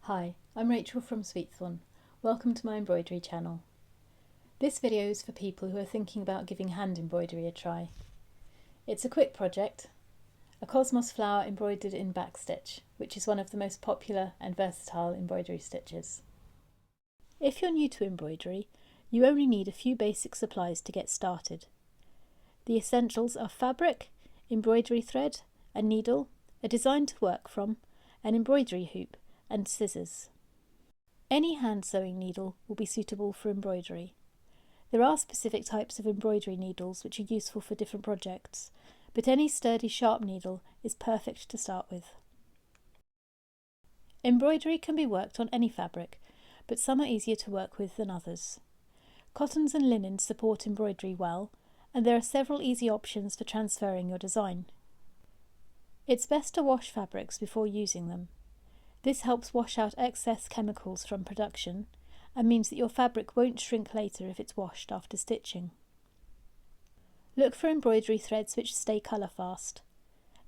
Hi, I'm Rachel from Sweetthorn. Welcome to my embroidery channel. This video is for people who are thinking about giving hand embroidery a try. It's a quick project, a cosmos flower embroidered in backstitch, which is one of the most popular and versatile embroidery stitches. If you're new to embroidery, you only need a few basic supplies to get started. The essentials are fabric, embroidery thread, a needle, a design to work from, an embroidery hoop, and scissors. Any hand sewing needle will be suitable for embroidery. There are specific types of embroidery needles which are useful for different projects, but any sturdy sharp needle is perfect to start with. Embroidery can be worked on any fabric, but some are easier to work with than others. Cottons and linens support embroidery well, and there are several easy options for transferring your design. It's best to wash fabrics before using them. This helps wash out excess chemicals from production and means that your fabric won't shrink later if it's washed after stitching. Look for embroidery threads which stay colour fast.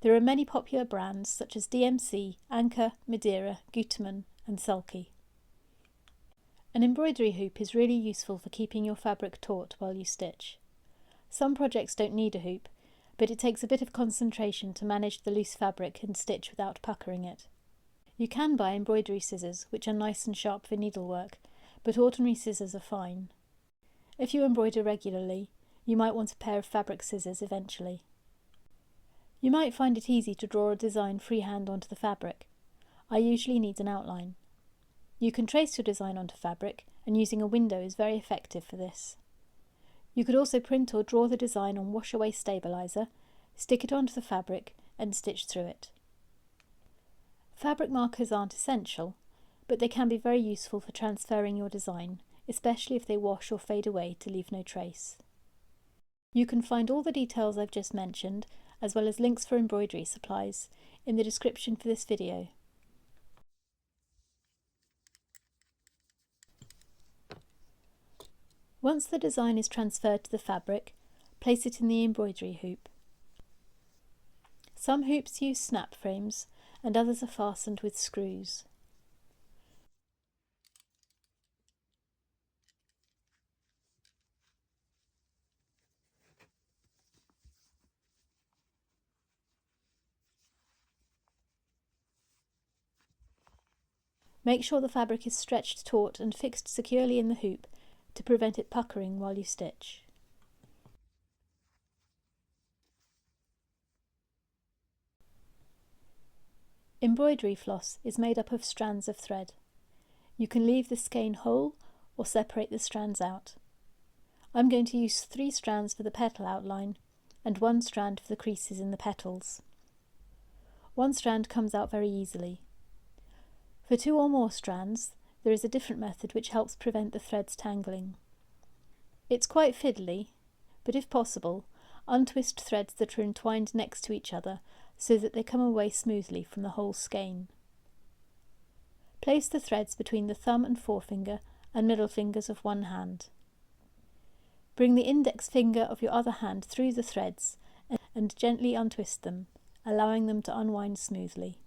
There are many popular brands such as DMC, Anchor, Madeira, Gutermann and Sulky. An embroidery hoop is really useful for keeping your fabric taut while you stitch. Some projects don't need a hoop, but it takes a bit of concentration to manage the loose fabric and stitch without puckering it. You can buy embroidery scissors, which are nice and sharp for needlework, but ordinary scissors are fine. If you embroider regularly, you might want a pair of fabric scissors eventually. You might find it easy to draw a design freehand onto the fabric. I usually need an outline. You can trace your design onto fabric, and using a window is very effective for this. You could also print or draw the design on wash-away stabiliser, stick it onto the fabric and stitch through it. Fabric markers aren't essential, but they can be very useful for transferring your design, especially if they wash or fade away to leave no trace. You can find all the details I've just mentioned, as well as links for embroidery supplies, in the description for this video. Once the design is transferred to the fabric, place it in the embroidery hoop. Some hoops use snap frames, and others are fastened with screws. Make sure the fabric is stretched taut and fixed securely in the hoop to prevent it puckering while you stitch. Embroidery floss is made up of strands of thread. You can leave the skein whole or separate the strands out. I'm going to use 3 strands for the petal outline and 1 strand for the creases in the petals. 1 strand comes out very easily. For 2 or more strands, there is a different method which helps prevent the threads tangling. It's quite fiddly, but if possible, untwist threads that are entwined next to each other so that they come away smoothly from the whole skein. Place the threads between the thumb and forefinger and middle fingers of one hand. Bring the index finger of your other hand through the threads and gently untwist them, allowing them to unwind smoothly.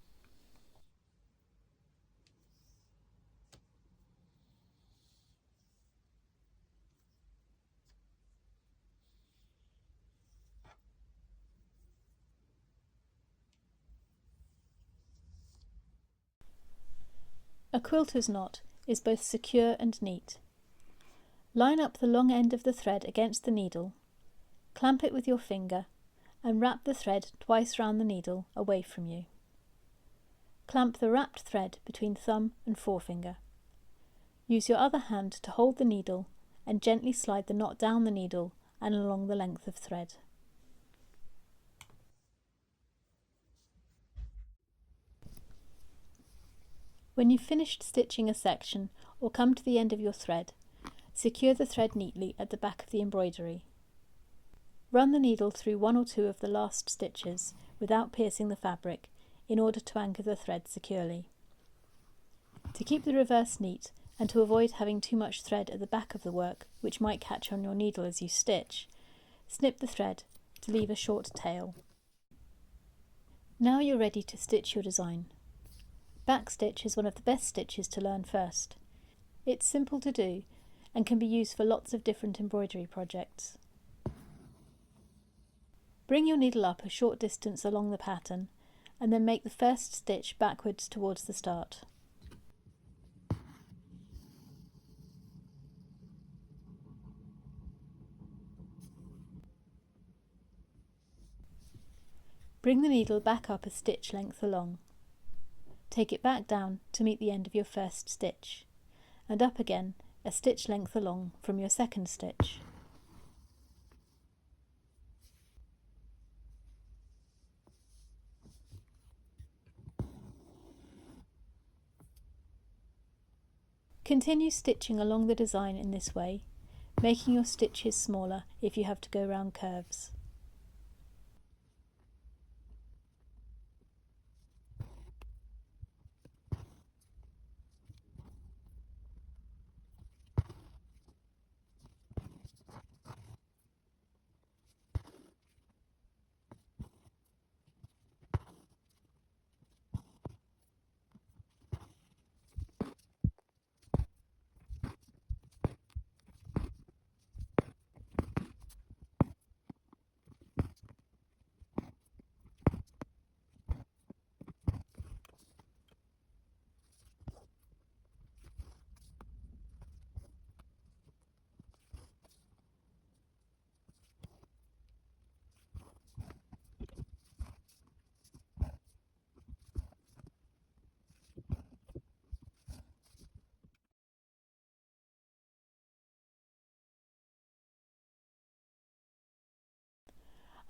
A quilter's knot is both secure and neat. Line up the long end of the thread against the needle, clamp it with your finger, and wrap the thread twice round the needle away from you. Clamp the wrapped thread between thumb and forefinger. Use your other hand to hold the needle and gently slide the knot down the needle and along the length of thread. When you've finished stitching a section or come to the end of your thread, secure the thread neatly at the back of the embroidery. Run the needle through 1 or 2 of the last stitches without piercing the fabric in order to anchor the thread securely. To keep the reverse neat and to avoid having too much thread at the back of the work which might catch on your needle as you stitch, snip the thread to leave a short tail. Now you're ready to stitch your design. Backstitch is one of the best stitches to learn first. It's simple to do and can be used for lots of different embroidery projects. Bring your needle up a short distance along the pattern and then make the first stitch backwards towards the start. Bring the needle back up a stitch length along. Take it back down to meet the end of your first stitch, and up again a stitch length along from your second stitch. Continue stitching along the design in this way, making your stitches smaller if you have to go round curves.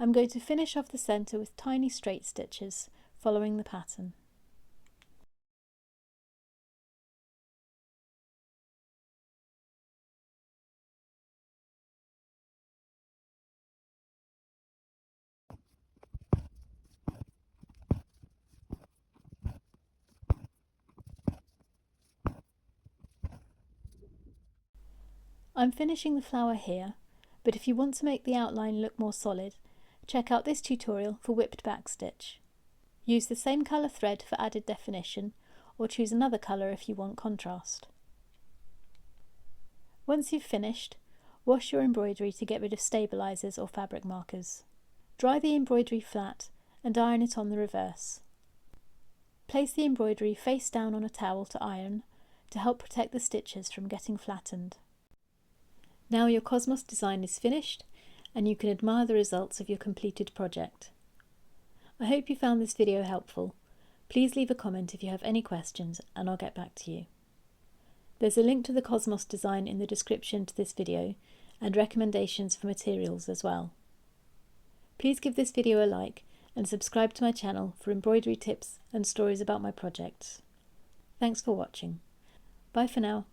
I'm going to finish off the centre with tiny straight stitches, following the pattern. I'm finishing the flower here, but if you want to make the outline look more solid, check out this tutorial for whipped backstitch. Use the same colour thread for added definition, or choose another colour if you want contrast. Once you've finished, wash your embroidery to get rid of stabilisers or fabric markers. Dry the embroidery flat and iron it on the reverse. Place the embroidery face down on a towel to iron to help protect the stitches from getting flattened. Now your Cosmos design is finished and you can admire the results of your completed project. I hope you found this video helpful. Please leave a comment if you have any questions and I'll get back to you. There's a link to the Cosmos design in the description to this video and recommendations for materials as well. Please give this video a like and subscribe to my channel for embroidery tips and stories about my projects. Thanks for watching. Bye for now.